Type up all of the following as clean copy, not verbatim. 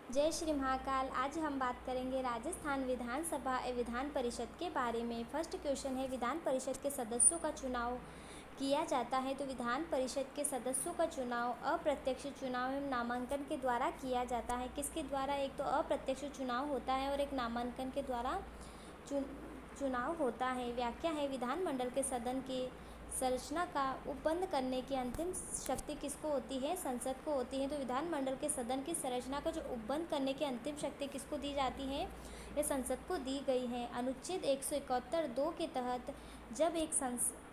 जय श्री महाकाल। आज हम बात करेंगे राजस्थान विधानसभा एवं विधान परिषद के बारे में। फर्स्ट क्वेश्चन है, विधान परिषद के सदस्यों का चुनाव किया जाता है। तो विधान परिषद के सदस्यों का चुनाव अप्रत्यक्ष चुनाव एवं नामांकन के द्वारा किया जाता है। किसके द्वारा? एक तो अप्रत्यक्ष चुनाव होता है और एक नामांकन के द्वारा चुनाव होता है। व्याख्या है, विधानमंडल के सदन के संरचना का उपबंध करने की अंतिम शक्ति किसको होती है? संसद को होती है। तो विधानमंडल के सदन की संरचना का जो उपबंध करने की अंतिम शक्ति किसको दी जाती है? ये संसद को दी गई है। अनुच्छेद 171(2) के तहत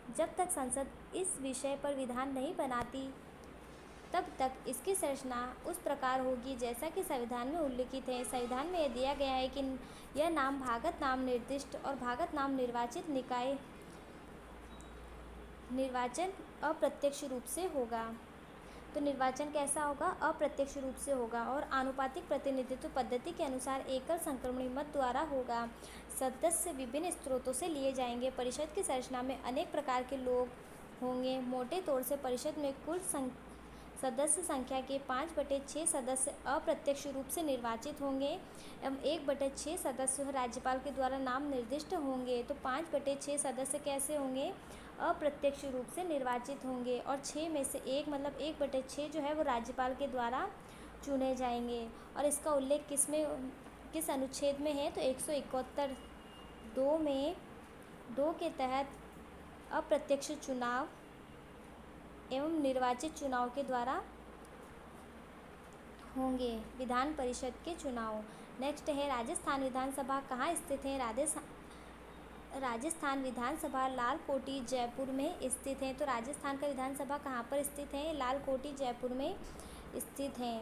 जब तक संसद इस विषय पर विधान नहीं बनाती तब तक इसकी संरचना उस प्रकार होगी जैसा कि संविधान में उल्लिखित है। संविधान में यह दिया गया है कि यह नाम भागत नाम निर्दिष्ट और भागत नाम निर्वाचित निकाय निर्वाचन अप्रत्यक्ष रूप से होगा। तो निर्वाचन कैसा होगा? अप्रत्यक्ष रूप से होगा और आनुपातिक प्रतिनिधित्व पद्धति के अनुसार एकल संक्रमणी मत द्वारा होगा। सदस्य विभिन्न स्रोतों से लिए जाएंगे। परिषद की संरचना में अनेक प्रकार के लोग होंगे। मोटे तौर से परिषद में कुल सदस्य संख्या के 5/6 सदस्य अप्रत्यक्ष रूप से निर्वाचित होंगे एवं 1/6 सदस्य राज्यपाल के द्वारा नाम निर्दिष्ट होंगे। तो 5/6 सदस्य कैसे होंगे? अप्रत्यक्ष रूप से निर्वाचित होंगे और 6 में से 1 मतलब 1/6 जो है वो राज्यपाल के द्वारा चुने जाएंगे। और इसका उल्लेख किस अनुच्छेद में है? तो 171(2) में 2 के तहत अप्रत्यक्ष चुनाव एवं निर्वाचित चुनाव के द्वारा होंगे विधान परिषद के चुनाव। नेक्स्ट है, राजस्थान विधानसभा कहाँ स्थित है? राजस्थान विधानसभा लालकोटी जयपुर में स्थित है। तो राजस्थान का विधानसभा कहाँ पर स्थित है? लालकोटी जयपुर में स्थित है।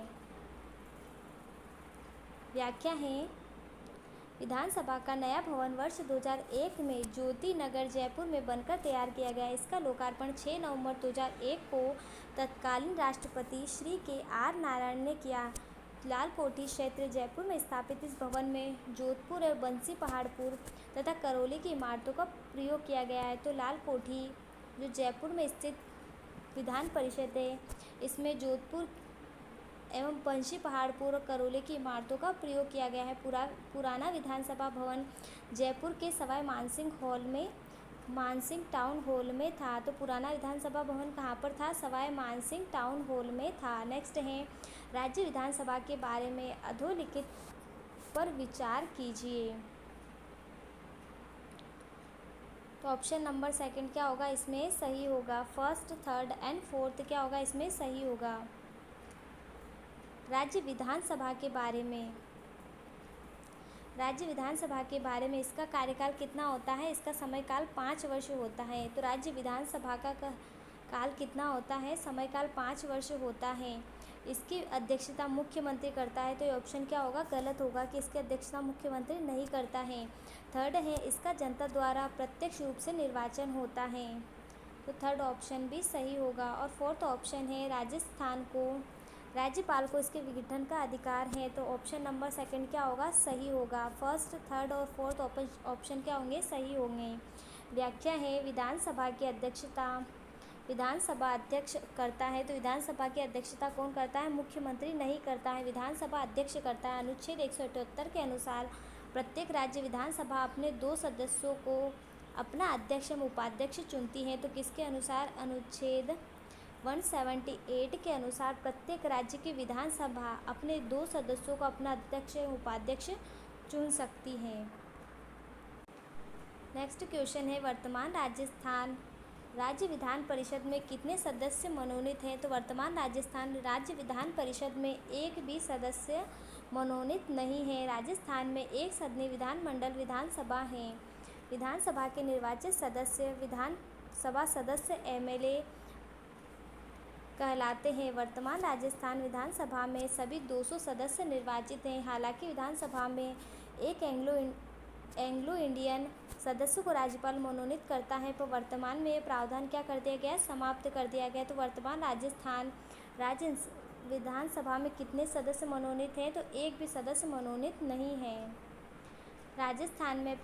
व्याख्या है, विधानसभा का नया भवन वर्ष 2001 में ज्योति नगर जयपुर में बनकर तैयार किया गया। इसका लोकार्पण 6 नवंबर 2001 को तत्कालीन राष्ट्रपति श्री के.आर. नारायण ने किया। लालकोठी क्षेत्र जयपुर में स्थापित इस भवन में जोधपुर और बंसी पहाड़पुर तथा करौली की इमारतों का प्रयोग किया गया है। तो लालकोठी जो जयपुर में स्थित विधान परिषद है, इसमें जोधपुर एवं बंसी पहाड़पुर और करौली की इमारतों का प्रयोग किया गया है। पुराना विधानसभा भवन जयपुर के सवाई मानसिंह टाउन हॉल में था। तो पुराना विधानसभा भवन कहाँ पर था? सवाई मानसिंह टाउन हॉल में था। नेक्स्ट है, राज्य विधानसभा के बारे में अधोलिखित पर विचार कीजिए। तो ऑप्शन नंबर सेकंड क्या होगा? इसमें सही होगा। फर्स्ट, थर्ड एंड फोर्थ क्या होगा? इसमें सही होगा। राज्य विधानसभा के बारे में इसका कार्यकाल कितना होता है? इसका समयकाल 5 वर्ष होता है। तो राज्य विधानसभा का काल कितना होता है? समयकाल 5 वर्ष होता है। इसकी अध्यक्षता मुख्यमंत्री करता है। तो ये ऑप्शन क्या होगा? गलत होगा कि इसकी अध्यक्षता मुख्यमंत्री नहीं करता है। थर्ड है, इसका जनता द्वारा प्रत्यक्ष रूप से निर्वाचन होता है। तो थर्ड ऑप्शन भी सही होगा। और फोर्थ ऑप्शन है, राज्यपाल को इसके विघटन का अधिकार है। तो ऑप्शन नंबर सेकंड क्या होगा? सही होगा। फर्स्ट, थर्ड और फोर्थ ऑप्शन क्या होंगे? सही होंगे। व्याख्या है, विधानसभा की अध्यक्षता विधानसभा अध्यक्ष करता है। तो विधानसभा की अध्यक्षता कौन करता है? मुख्यमंत्री नहीं करता है, विधानसभा अध्यक्ष करता है। अनुच्छेद 178 के अनुसार प्रत्येक राज्य विधानसभा अपने 2 सदस्यों को अपना अध्यक्ष एवं उपाध्यक्ष चुनती है। तो किसके अनुसार? अनुच्छेद 178 के अनुसार प्रत्येक राज्य की विधानसभा अपने 2 सदस्यों को अपना अध्यक्ष एवं उपाध्यक्ष चुन सकती है। नेक्स्ट क्वेश्चन है, वर्तमान राजस्थान राज्य विधान परिषद में कितने सदस्य मनोनीत हैं? तो वर्तमान राजस्थान राज्य विधान परिषद में एक भी सदस्य मनोनीत नहीं है। राजस्थान में एक सदनीय विधानमंडल विधानसभा है। विधानसभा के निर्वाचित सदस्य विधानसभा सदस्य एमएलए कहलाते हैं। वर्तमान राजस्थान विधानसभा में सभी 200 सदस्य निर्वाचित हैं। हालांकि विधानसभा में एक एंग्लो इंडियन सदस्य को राज्यपाल मनोनीत करता है, पर वर्तमान में ये प्रावधान क्या कर दिया गया? समाप्त कर दिया गया। तो वर्तमान राजस्थान राज्य विधानसभा में कितने सदस्य मनोनीत हैं? तो एक भी सदस्य मनोनीत नहीं है। राजस्थान में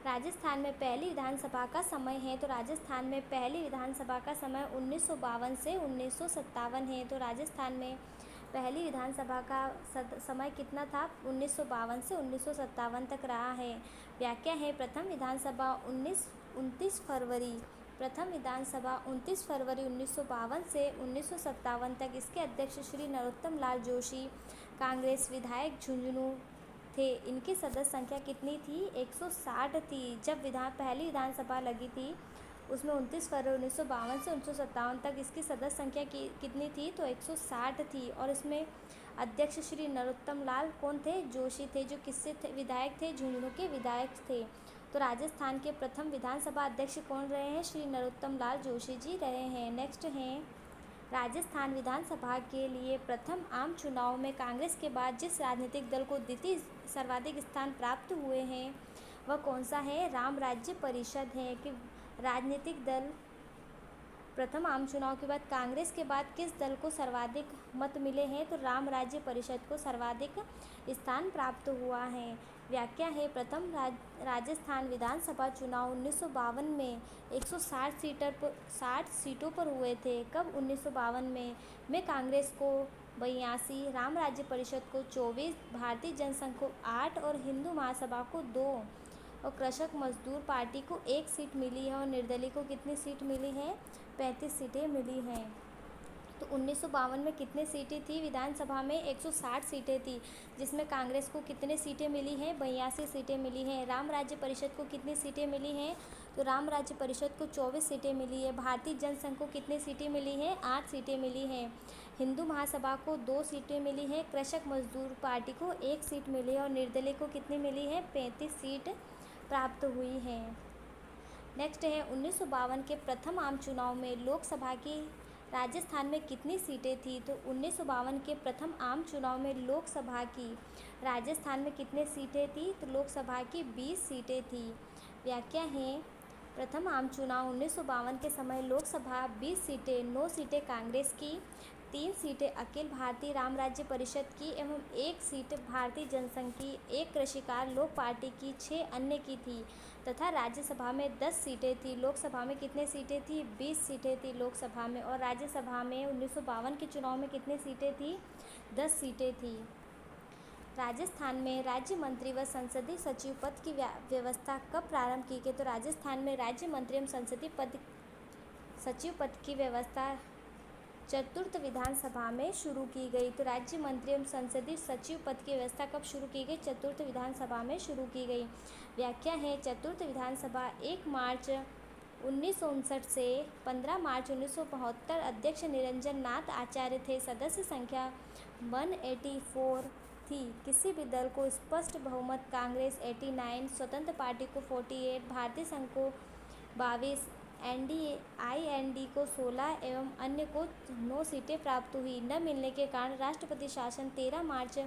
राजस्थान में पहली विधानसभा का समय है, तो राजस्थान में पहली विधानसभा का समय 1952 से 1957 है। तो राजस्थान में पहली विधानसभा का समय कितना था? 1952 से 1957 तक रहा है। व्याख्या है प्रथम विधानसभा 29 फरवरी प्रथम विधानसभा 29 फरवरी 1952 से 1957 तक। इसके अध्यक्ष श्री नरोत्तम लाल जोशी, कांग्रेस विधायक झुंझुनू थे। इनकी सदस्य संख्या कितनी थी? 160 थी। जब पहली विधानसभा लगी थी उसमें 29 फरवरी 1952 से 1957 तक इसकी सदस्य संख्या कितनी थी? तो 160 थी। और इसमें अध्यक्ष श्री नरोत्तम लाल कौन थे? जोशी थे, जो किससे थे? विधायक थे, झुंझुनू के विधायक थे। तो राजस्थान के प्रथम विधानसभा अध्यक्ष कौन रहे हैं? श्री नरोत्तम लाल जोशी जी रहे हैं। नेक्स्ट हैं, राजस्थान विधानसभा के लिए प्रथम आम चुनाव में कांग्रेस के बाद जिस राजनीतिक दल को द्वितीय सर्वाधिक स्थान प्राप्त हुए हैं वह कौन सा है? राम राज्य परिषद है। कि राजनीतिक दल प्रथम आम चुनाव के बाद कांग्रेस के बाद किस दल को सर्वाधिक मत मिले हैं? तो राम राज्य परिषद को सर्वाधिक स्थान प्राप्त हुआ है। व्याख्या है प्रथम राजस्थान विधानसभा चुनाव 1952 में 160 सीटों पर हुए थे। कब? 1952 में कांग्रेस को 82, राम राज्य परिषद को 24, भारतीय जनसंघ को 8 और हिंदू महासभा को 2 और कृषक मजदूर पार्टी को 1 सीट मिली है। और निर्दलीय को कितनी सीट मिली है? 35 सीटें मिली हैं। तो 1952 में कितने सीटें थी विधानसभा में? 160 सीटें थी, जिसमें कांग्रेस को कितने सीटें मिली हैं? 82 सीटें मिली हैं। राम राज्य परिषद को कितनी सीटें मिली हैं? तो राम राज्य परिषद को 24 सीटें मिली है। भारतीय जनसंघ को कितनी सीटें मिली हैं? 8 सीटें मिली हैं। हिंदू महासभा को 2 सीटें मिली हैं। कृषक मजदूर पार्टी को 1 सीट मिली है। और निर्दलीय को कितनी मिली है? 35 सीट प्राप्त हुई हैं। नेक्स्ट है 1952 के प्रथम आम चुनाव में लोकसभा की राजस्थान में कितनी सीटें थी? तो 1952 के प्रथम आम चुनाव में लोकसभा की राजस्थान में कितने सीटें थी? तो लोकसभा की 20 सीटें थी। व्याख्या है प्रथम आम चुनाव 1952 के समय लोकसभा 20 सीटें, 9 सीटें कांग्रेस की, 3 सीटें अखिल भारतीय राम राज्य परिषद की एवं 1 सीट भारतीय जनसंघ की, 1 कृषिकार लोक पार्टी की, 6 अन्य की थी तथा राज्यसभा में 10 सीटें थी। लोकसभा में कितने सीटें थी? 20 सीटें थी लोकसभा में। और राज्यसभा में 1952 के चुनाव में कितनी सीटें थी? 10 सीटें थी। राजस्थान में राज्य मंत्री व संसदीय सचिव पद की व्यवस्था कब प्रारंभ की गई? तो राजस्थान में राज्य मंत्री एवं संसदीय सचिव पद की व्यवस्था चतुर्थ विधानसभा में शुरू की गई। तो राज्य मंत्री एवं संसदीय सचिव पद की व्यवस्था कब शुरू की गई? चतुर्थ विधानसभा में शुरू की गई। व्याख्या है चतुर्थ विधानसभा 1 मार्च 1959 से 15 मार्च 1972। अध्यक्ष निरंजन नाथ आचार्य थे। सदस्य संख्या 184 थी। किसी भी दल को स्पष्ट बहुमत कांग्रेस 89, स्वतंत्र पार्टी को 48, भारतीय संघ को 22, IND को 16 एवं अन्य को 9 सीटें प्राप्त हुई। न मिलने के कारण राष्ट्रपति शासन 13 मार्च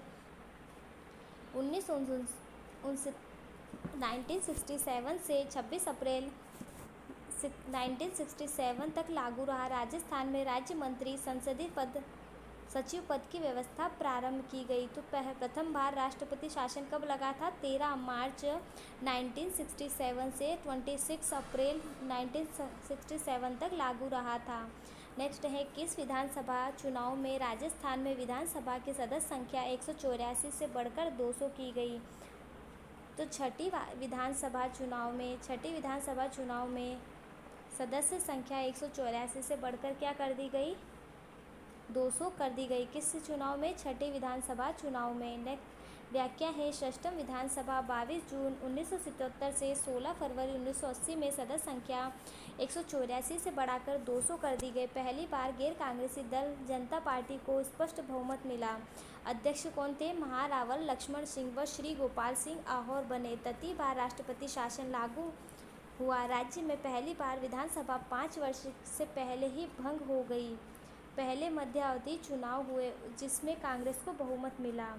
1967 से 26 अप्रैल 1967 तक लागू रहा। राजस्थान में राज्य मंत्री संसदीय सचिव पद की व्यवस्था प्रारंभ की गई। तो प्रथम बार राष्ट्रपति शासन कब लगा था? 13 मार्च 1967 से 26 अप्रैल 1967 तक लागू रहा था। नेक्स्ट है किस विधानसभा चुनाव में राजस्थान में विधानसभा की सदस्य संख्या 184 से बढ़कर 200 की गई? तो छठी विधानसभा चुनाव में सदस्य संख्या 184 से बढ़कर क्या कर दी गई? 200 कर दी गई। किस चुनाव में? छठे विधानसभा चुनाव में। नेक्स्ट व्याख्या है षष्ठम विधानसभा 22 जून 1977 से 16 फरवरी 1980 में सदस्य संख्या 184 से बढ़ाकर 200 कर दी गई। पहली बार गैर कांग्रेसी दल जनता पार्टी को स्पष्ट बहुमत मिला। अध्यक्ष कौन थे? महारावल लक्ष्मण सिंह व श्री गोपाल सिंह आहोर बने। तृतीय बार राष्ट्रपति शासन लागू हुआ। राज्य में पहली बार विधानसभा 5 वर्ष से पहले ही भंग हो गई। पहले मध्यावधि चुनाव हुए जिसमें कांग्रेस को बहुमत मिला।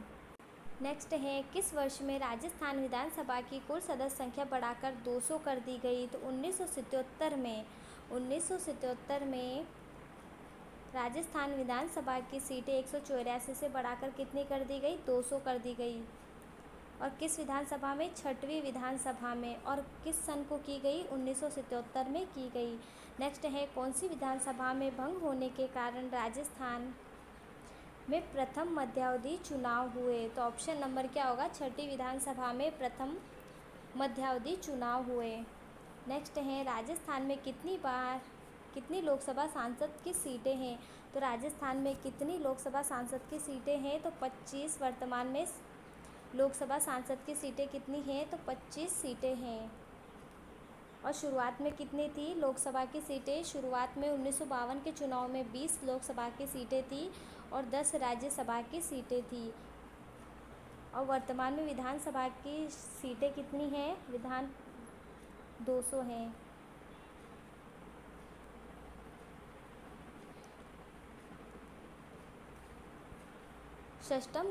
नेक्स्ट है किस वर्ष में राजस्थान विधानसभा की कुल सदस्य संख्या बढ़ाकर 200 कर दी गई? तो 1977 में राजस्थान विधानसभा की सीटें 184 से बढ़ाकर कितनी कर दी गई? 200 कर दी गई। और किस विधानसभा में? 6वीं विधानसभा में। और किस सन को की गई? 1977 में की गई। नेक्स्ट है, कौन सी विधानसभा में भंग होने के कारण राजस्थान में प्रथम मध्यावधि चुनाव हुए? तो ऑप्शन नंबर क्या होगा? 6ठी विधानसभा में प्रथम मध्यावधि चुनाव हुए। नेक्स्ट है, राजस्थान में कितनी लोकसभा सांसद की सीटें हैं? तो राजस्थान में कितनी लोकसभा सांसद की सीटें हैं? तो 25। वर्तमान में लोकसभा सांसद की सीटें कितनी हैं? तो 25 सीटें हैं। और शुरुआत में कितनी थी लोकसभा की सीटें? शुरुआत में 1952 के चुनाव में 20 लोकसभा की सीटें थी और 10 राज्यसभा की सीटें थी। और वर्तमान में विधानसभा की सीटें कितनी हैं? 200 हैं। षष्ठम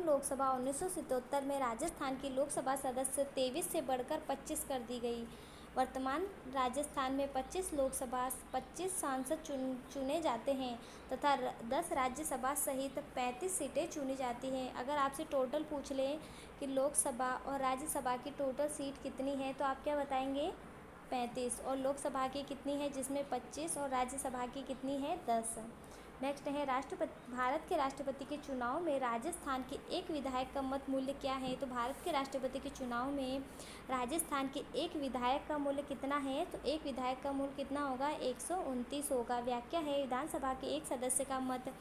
लोकसभा 1977 में राजस्थान की लोकसभा सदस्य 23 से बढ़कर 25 कर दी गई। वर्तमान राजस्थान में 25 सांसद चुने जाते हैं तथा 10 राज्यसभा सहित 35 सीटें चुनी जाती हैं। अगर आपसे टोटल पूछ लें कि लोकसभा और राज्यसभा की टोटल सीट कितनी है, तो आप क्या बताएंगे? 35। और लोकसभा की कितनी है, जिसमें 25, और राज्यसभा की कितनी है? 10। नेक्स्ट है, भारत के राष्ट्रपति के चुनाव में राजस्थान के एक विधायक का मत मूल्य क्या है? तो भारत के राष्ट्रपति के चुनाव में राजस्थान के एक विधायक का मूल्य कितना है? तो एक विधायक का मूल्य कितना होगा? 129 होगा। व्याख्या है, विधानसभा के एक सदस्य का मत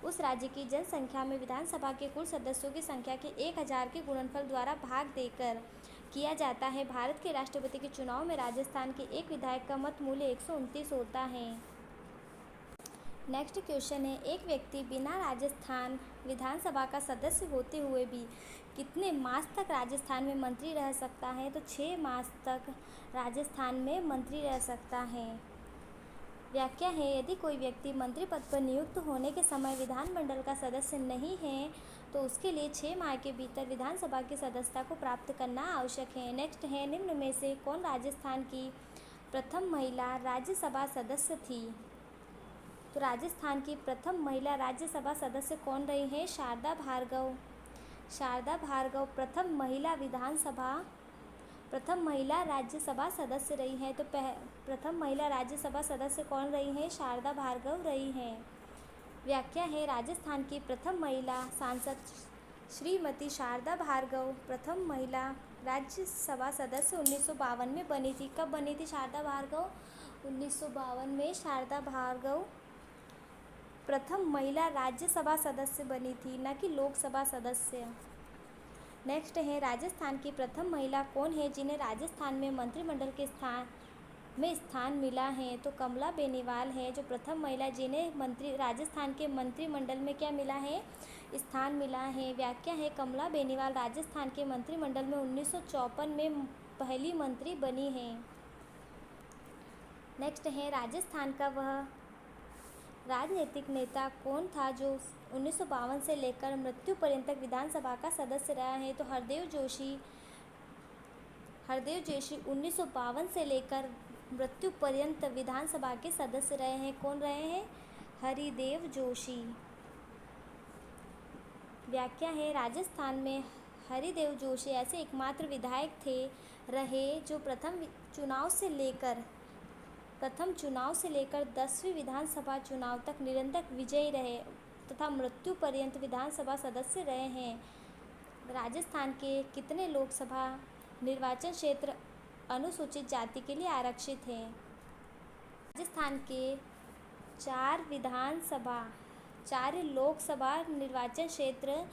उस राज्य की जनसंख्या में विधानसभा के कुल सदस्यों की संख्या के 1000 के गुणनफल द्वारा भाग देकर किया जाता है। भारत के राष्ट्रपति के चुनाव में राजस्थान के एक विधायक का मत मूल्य 129 होता है। नेक्स्ट क्वेश्चन है, एक व्यक्ति बिना राजस्थान विधानसभा का सदस्य होते हुए भी कितने मास तक राजस्थान में मंत्री रह सकता है? तो 6 मास तक राजस्थान में मंत्री रह सकता है। व्याख्या है, यदि कोई व्यक्ति मंत्री पद पर नियुक्त होने के समय विधानमंडल का सदस्य नहीं है तो उसके लिए 6 माह के भीतर विधानसभा की सदस्यता को प्राप्त करना आवश्यक है। नेक्स्ट है, निम्न में से कौन राजस्थान की प्रथम महिला राज्यसभा सदस्य थी? तो राजस्थान की प्रथम महिला राज्यसभा सदस्य कौन रही हैं? शारदा भार्गव प्रथम महिला राज्यसभा सदस्य रही हैं। तो प्रथम महिला राज्यसभा सदस्य कौन रही हैं? शारदा भार्गव रही हैं। व्याख्या है, राजस्थान की प्रथम महिला सांसद श्रीमती शारदा भार्गव प्रथम महिला राज्यसभा सदस्य 1952 में बनी थी। कब बनी थी शारदा भार्गव? 1952 में शारदा भार्गव प्रथम महिला राज्यसभा सदस्य बनी थी, न कि लोकसभा सदस्य। नेक्स्ट है, राजस्थान की प्रथम महिला कौन है जिन्हें राजस्थान में मंत्रिमंडल के स्थान मिला है? तो कमला बेनीवाल है जो प्रथम महिला जिन्हें राजस्थान के मंत्रिमंडल में क्या मिला है? स्थान मिला है। व्याख्या है, कमला बेनीवाल राजस्थान के मंत्रिमंडल में 1954 में पहली मंत्री बनी है। नेक्स्ट है, राजस्थान का वह राजनीतिक नेता कौन था जो 1952 से लेकर मृत्यु पर्यंत तक विधानसभा का सदस्य रहा है? तो हरदेव जोशी 1952 से लेकर मृत्यु पर्यंत विधानसभा के सदस्य रहे हैं। कौन रहे हैं? हरिदेव जोशी। व्याख्या है, राजस्थान में हरिदेव जोशी ऐसे एकमात्र विधायक रहे जो प्रथम चुनाव से लेकर 10वीं विधानसभा चुनाव तक निरंतर विजयी रहे तथा मृत्यु पर्यंत विधानसभा सदस्य रहे हैं। राजस्थान के कितने लोकसभा निर्वाचन क्षेत्र अनुसूचित जाति के लिए आरक्षित हैं? राजस्थान के 4 लोकसभा निर्वाचन क्षेत्र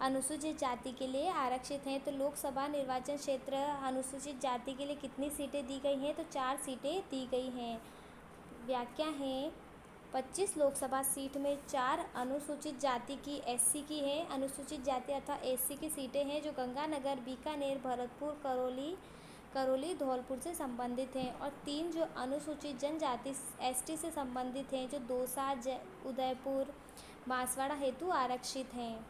अनुसूचित जाति के लिए आरक्षित हैं। तो लोकसभा निर्वाचन क्षेत्र अनुसूचित जाति के लिए कितनी सीटें दी गई हैं? तो 4 सीटें दी गई हैं। व्याख्या है, 25 लोकसभा सीट में 4 अनुसूचित जाति की एससी की है। अनुसूचित जाति अर्थात एससी की सीटें हैं जो गंगानगर, बीकानेर, भरतपुर, करौली, धौलपुर से संबंधित हैं और 3 जो अनुसूचित जनजाति एसटी से संबंधित हैं जो दौसा, उदयपुर, बांसवाड़ा हेतु आरक्षित हैं।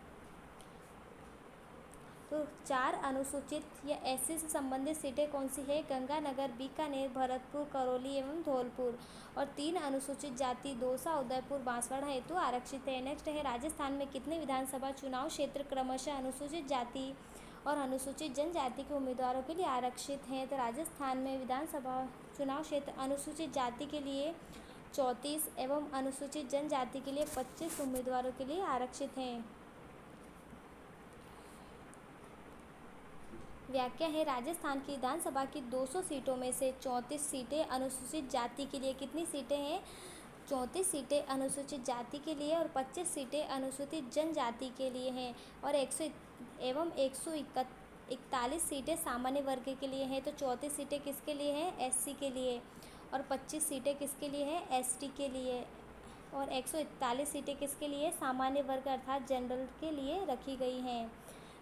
तो 4 अनुसूचित या एससी से संबंधित सीटें कौन सी है? गंगानगर, बीकानेर, भरतपुर, करौली एवं धौलपुर। और 3 अनुसूचित जाति दौसा, उदयपुर, बांसवाड़ा हेतु आरक्षित है। नेक्स्ट है राजस्थान में कितने विधानसभा चुनाव क्षेत्र क्रमशः अनुसूचित जाति और अनुसूचित जनजाति के उम्मीदवारों के लिए आरक्षित हैं? तो राजस्थान में विधानसभा चुनाव क्षेत्र अनुसूचित जाति के लिए 34 एवं अनुसूचित जनजाति के लिए 25 उम्मीदवारों के लिए आरक्षित हैं। व्याख्या है राजस्थान की विधानसभा की 200 सीटों में से 34 सीटें अनुसूचित जाति के लिए, कितनी सीटें हैं? 34 सीटें अनुसूचित जाति के लिए और 25 सीटें अनुसूचित जनजाति के लिए हैं। और 141 सीटें सामान्य वर्ग के लिए हैं। तो 34 सीटें किसके लिए हैं? एससी के लिए। और 25 सीटें किसके लिए हैं? एसटी के लिए। और 141 सीटें किसके लिए? सामान्य वर्ग अर्थात जनरल के लिए रखी गई हैं।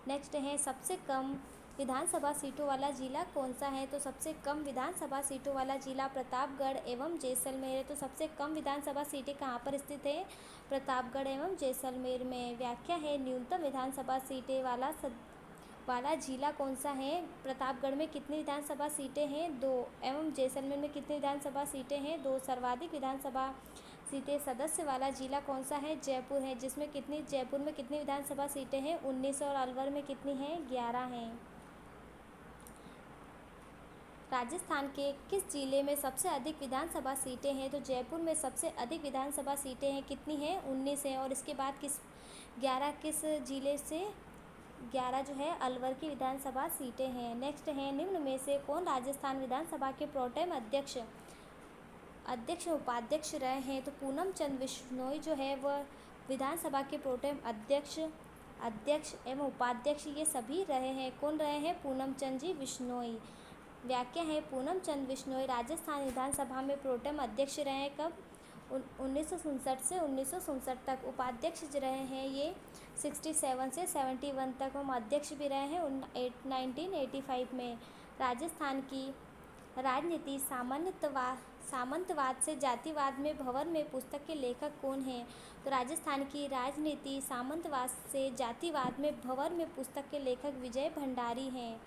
नेक्स्ट है सबसे कम विधानसभा सीटों वाला जिला कौन सा है? तो सबसे कम विधानसभा सीटों वाला जिला प्रतापगढ़ एवं जैसलमेर है। तो सबसे कम विधानसभा सीटें कहाँ पर स्थित है? प्रतापगढ़ एवं जैसलमेर में। व्याख्या है न्यूनतम विधानसभा सीटें वाला जिला कौन सा है? प्रतापगढ़ में कितनी विधानसभा सीटें हैं? 2। एवं जैसलमेर में कितनी विधानसभा सीटें हैं? 2। सर्वाधिक विधानसभा सीटें सदस्य वाला जिला कौन सा है? जयपुर है, जिसमें जयपुर में कितनी विधानसभा सीटें हैं? 19। और अलवर में कितनी हैं? 11 हैं। राजस्थान के किस जिले में सबसे अधिक विधानसभा सीटें हैं? तो जयपुर में सबसे अधिक विधानसभा सीटें हैं, कितनी हैं? 19 हैं। और इसके बाद 11 किस जिले से? 11 जो है अलवर की विधानसभा सीटें हैं। नेक्स्ट है निम्न में से कौन राजस्थान विधानसभा के प्रोटेम अध्यक्ष उपाध्यक्ष रहे हैं? तो पूनम चंद बिश्नोई जो है वह विधानसभा के प्रोटेम अध्यक्ष एवं उपाध्यक्ष ये सभी रहे हैं। कौन रहे हैं? पूनम चंद जी बिश्नोई। व्याख्या है पूनम चंद बिश्नोई राजस्थान विधानसभा में प्रोटेम अध्यक्ष रहे हैं कब? 1967 से 1967 तक। उपाध्यक्ष रहे हैं ये 67 से 71 तक। हम अध्यक्ष भी रहे हैं 1985 में। राजस्थान की राजनीति सामंतवाद से जातिवाद में भंवर में पुस्तक के लेखक कौन हैं? तो राजस्थान की राजनीति सामंतवाद से जातिवाद में भंवर में पुस्तक के लेखक विजय भंडारी हैं।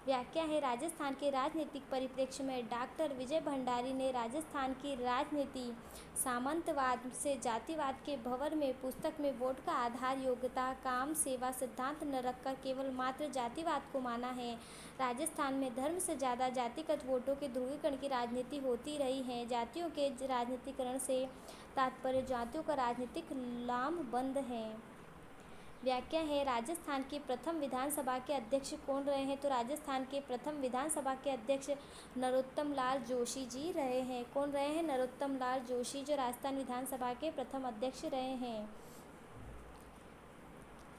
व्याख्या है राजस्थान के राजनीतिक परिप्रेक्ष्य में डॉक्टर विजय भंडारी ने राजस्थान की राजनीति सामंतवाद से जातिवाद के भंवर में पुस्तक में वोट का आधार योग्यता, काम, सेवा सिद्धांत न रखकर केवल मात्र जातिवाद को माना है। राजस्थान में धर्म से ज़्यादा जातिगत वोटों के ध्रुवीकरण की राजनीति होती रही है। जातियों के राजनीतिकरण से तात्पर्य जातियों का राजनीतिक लामबंद है। व्याख्या है राजस्थान की प्रथम विधानसभा के अध्यक्ष कौन रहे हैं? तो राजस्थान के प्रथम विधानसभा के अध्यक्ष नरोत्तम लाल जोशी जी रहे हैं। कौन रहे हैं? नरोत्तम लाल जोशी जो राजस्थान विधानसभा के प्रथम अध्यक्ष रहे हैं।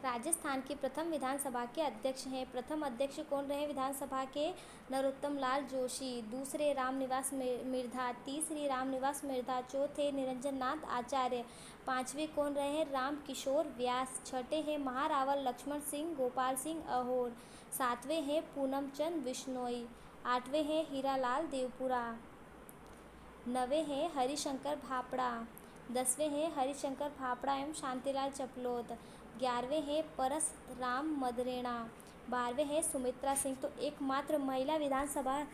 राजस्थान की प्रथम विधानसभा के अध्यक्ष हैं। प्रथम अध्यक्ष कौन रहे विधानसभा के? नरोत्तम लाल जोशी। दूसरे रामनिवास मिर्धा, तीसरी रामनिवास मिर्धा, चौथे निरंजन नाथ आचार्य, पांचवें कौन रहे हैं? राम किशोर व्यास, छठे हैं महारावल लक्ष्मण सिंह गोपाल सिंह अहोर, सातवें हैं पूनम चंद बिश्नोई, आठवें हैं हीरालाल देवपुरा, नवें हैं हरिशंकर भापड़ा, 10वें हैं हरिशंकर भापड़ा एवं शांतिलाल चपलोत, 11वें हैं परसराम मदरेणा, 12वें हैं सुमित्रा सिंह। तो एकमात्र महिला विधानसभा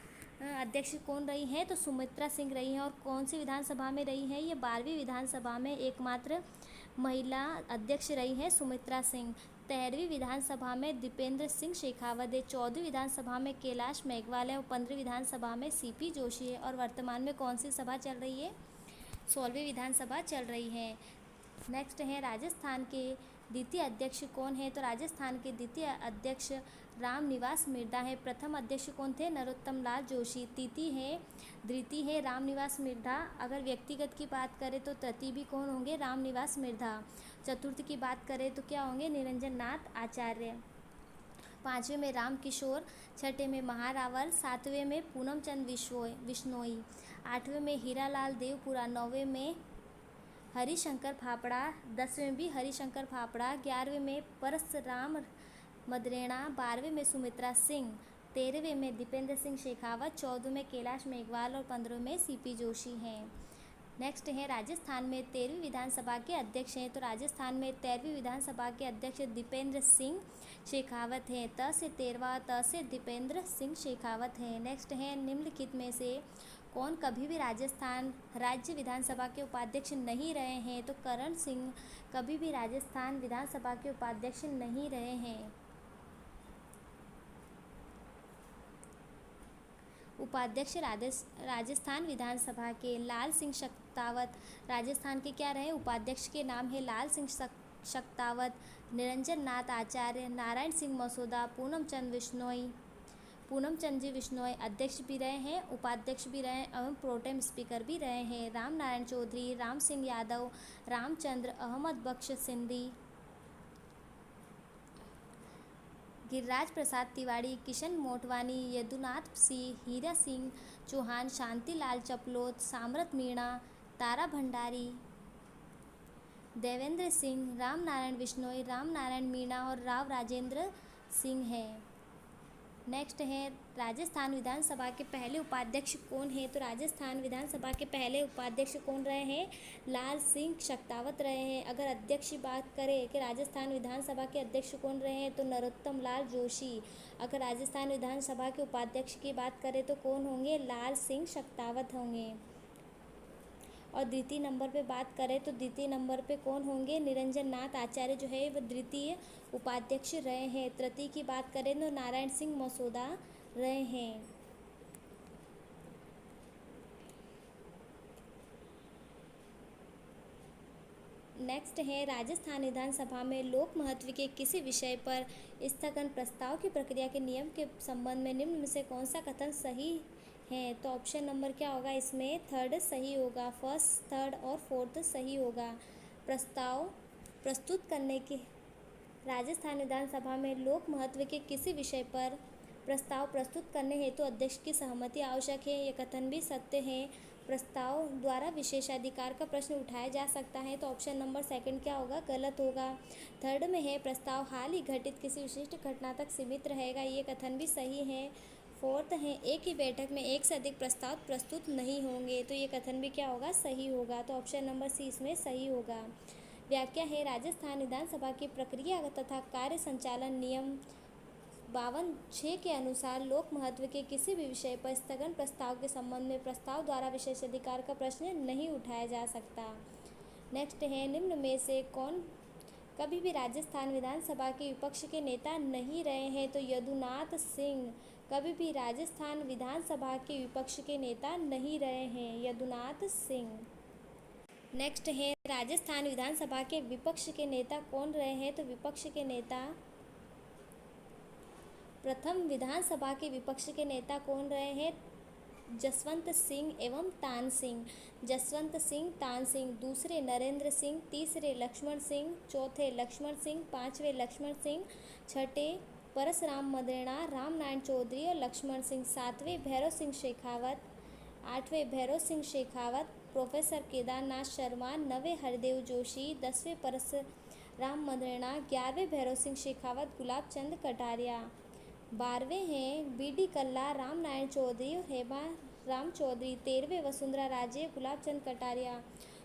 अध्यक्ष कौन रही हैं? तो सुमित्रा सिंह रही हैं। और कौन सी विधानसभा में रही हैं? ये 12वीं विधानसभा में एकमात्र महिला अध्यक्ष रही हैं सुमित्रा सिंह। 13वीं विधानसभा में दीपेंद्र सिंह शेखावत है। 14वीं विधानसभा में कैलाश मेघवाल है और 15वीं विधानसभा में सीपी जोशी है। और वर्तमान में कौन सी सभा चल रही है? 16वीं विधानसभा चल रही है। नेक्स्ट है राजस्थान के द्वितीय अध्यक्ष कौन है? तो राजस्थान के द्वितीय अध्यक्ष रामनिवास मिर्धा है। प्रथम अध्यक्ष कौन थे? नरोत्तम लाल जोशी। द्वितीय है रामनिवास मिर्धा। अगर व्यक्तिगत की बात करें तो तृतीय भी कौन होंगे? रामनिवास मिर्धा। चतुर्थ की बात करें तो क्या होंगे? निरंजन नाथ आचार्य। पाँचवें में राम किशोर, छठे में महारावल, सातवें में पूनम चंद बिश्नोई, आठवें में हीरालाल देवपुरा, नौवें में हरिशंकर भापड़ा, 10वें भी हरिशंकर भापड़ा, 11वें में परसराम मदरेणा, 12वें में सुमित्रा सिंह, 13वें में दीपेंद्र सिंह शेखावत, 14वें में कैलाश मेघवाल और 15वें में सीपी जोशी हैं। नेक्स्ट है राजस्थान में 13वीं विधानसभा के अध्यक्ष हैं, तो राजस्थान में 13वीं विधानसभा के अध्यक्ष दीपेंद्र सिंह शेखावत हैं। त से 13वां, त से दीपेंद्र सिंह शेखावत हैं। नेक्स्ट है निम्नलिखित में से कौन कभी भी राजस्थान राज्य विधानसभा के उपाध्यक्ष नहीं रहे हैं, तो करण सिंह कभी भी राजस्थान विधानसभा के उपाध्यक्ष नहीं रहे हैं। उपाध्यक्ष राजस्थान विधानसभा के लाल सिंह शक्तावत राजस्थान के क्या रहे, उपाध्यक्ष के नाम है लाल सिंह शक्तावत। निरंजन नाथ आचार्य, नारायण सिंह मसोदा, पूनम चंद जी बिश्नोई अध्यक्ष भी रहे हैं, उपाध्यक्ष भी रहे हैं एवं प्रोटेम स्पीकर भी रहे हैं। राम नारायण चौधरी, राम सिंह यादव, रामचंद्र, अहमद बख्श सिंधी, गिरिराज प्रसाद तिवारी, किशन मोटवानी, यदुनाथ सिंह, हीरा सिंह चौहान, शांतिलाल चपलोत, सामरत मीणा, तारा भंडारी, देवेंद्र सिंह, राम नारायण बिश्नोई, राम नारायण मीणा और राव राजेंद्र सिंह हैं। नेक्स्ट है राजस्थान विधानसभा के पहले उपाध्यक्ष कौन है, तो राजस्थान विधानसभा के पहले उपाध्यक्ष कौन रहे हैं, लाल सिंह शक्तावत रहे हैं। अगर अध्यक्ष की बात करें कि राजस्थान विधानसभा के अध्यक्ष कौन रहे हैं, तो नरोत्तम लाल जोशी। अगर राजस्थान विधानसभा के उपाध्यक्ष की बात करें तो कौन होंगे, लाल सिंह शक्तावत होंगे। और द्वितीय नंबर पे बात करें तो द्वितीय नंबर पे कौन होंगे, निरंजन नाथ आचार्य जो है वह द्वितीय उपाध्यक्ष रहे हैं। तृतीय की बात करें तो नारायण सिंह मसोदा रहे हैं। नेक्स्ट है राजस्थान विधानसभा में लोक महत्व के किसी विषय पर स्थगन प्रस्ताव की प्रक्रिया के नियम के संबंध में निम्न में से कौन सा कथन सही है, तो ऑप्शन नंबर क्या होगा, इसमें थर्ड सही होगा, फर्स्ट, थर्ड और फोर्थ सही होगा। प्रस्ताव प्रस्तुत करने के राजस्थान विधानसभा में लोक महत्व के किसी विषय पर प्रस्ताव प्रस्तुत करने हेतु अध्यक्ष की सहमति आवश्यक है, यह कथन भी सत्य है। प्रस्ताव द्वारा विशेषाधिकार का प्रश्न उठाया जा सकता है, तो ऑप्शन नंबर सेकंड क्या होगा, गलत होगा। थर्ड में है प्रस्ताव हाल ही घटित किसी विशिष्ट घटना तक सीमित रहेगा, ये कथन भी सही है। फोर्थ है एक ही बैठक में एक से अधिक प्रस्ताव प्रस्तुत नहीं होंगे, तो ये कथन भी क्या होगा, सही होगा। तो ऑप्शन नंबर सी इसमें सही होगा। व्याख्या है राजस्थान विधानसभा की प्रक्रिया तथा कार्य संचालन नियम 52(6) के अनुसार लोक महत्व के किसी भी विषय पर स्थगन प्रस्ताव के संबंध में प्रस्ताव द्वारा विशेषाधिकार का प्रश्न नहीं उठाया जा सकता। नेक्स्ट है निम्न में से कौन कभी भी राजस्थान विधानसभा के विपक्ष के नेता नहीं रहे हैं, तो यदुनाथ सिंह कभी भी राजस्थान विधानसभा के विपक्ष के नेता नहीं रहे हैं, यदुनाथ सिंह। नेक्स्ट है राजस्थान विधानसभा के विपक्ष के नेता कौन रहे हैं, तो विपक्ष के नेता प्रथम विधानसभा के विपक्ष के नेता कौन रहे हैं, जसवंत सिंह एवं तान सिंह। जसवंत सिंह, तान सिंह। दूसरे नरेंद्र सिंह, तीसरे लक्ष्मण सिंह, चौथे लक्ष्मण सिंह, पांचवें लक्ष्मण सिंह, छठे परसराम मदेरणा, राम नारायण चौधरी और लक्ष्मण सिंह, सातवें भैरव सिंह शेखावत, आठवें भैरव सिंह शेखावत, प्रोफेसर केदारनाथ शर्मा, नवें हरदेव जोशी, 10वें परसराम मदेरणा, 11वें भैरव सिंह शेखावत, गुलाब चंद कटारिया, 12वें हैं BD कल्ला, राम नारायण चौधरी और हेमा राम चौधरी, 13वें वसुंधरा राजे, गुलाब चंद कटारिया,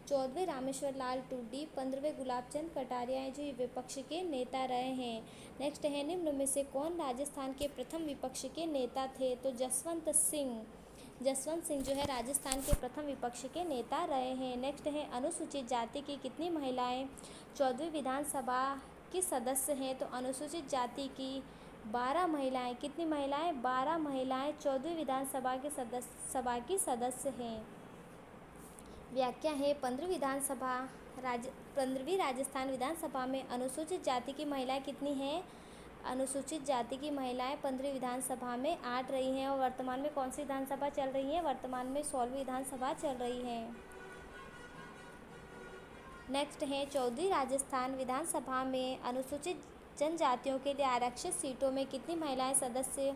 14वें रामेश्वर लाल टूडी, 15वें गुलाब चंद कटारिया हैं जो विपक्ष के नेता रहे हैं। नेक्स्ट है निम्न में से कौन राजस्थान के प्रथम विपक्ष के नेता थे, तो जसवंत सिंह। जसवंत सिंह जो है राजस्थान के प्रथम विपक्ष के नेता रहे हैं। नेक्स्ट है अनुसूचित जाति की कितनी महिलाएं 14वीं विधानसभा की सदस्य हैं, तो अनुसूचित जाति की 12 महिलाएं, कितनी महिलाएं, 12 महिलाएं 14वीं विधानसभा के सभा की सदस्य हैं। व्याख्या है 15वीं राजस्थान विधानसभा में अनुसूचित जाति की महिलाएं कितनी हैं, अनुसूचित जाति की महिलाएं 15वीं विधानसभा में 8 रही हैं। और वर्तमान में कौन सी विधानसभा चल रही है, वर्तमान में 16वीं विधानसभा चल रही है। नेक्स्ट है 14वीं राजस्थान विधानसभा में अनुसूचित जनजातियों के लिए आरक्षित सीटों में कितनी महिलाएं सदस्य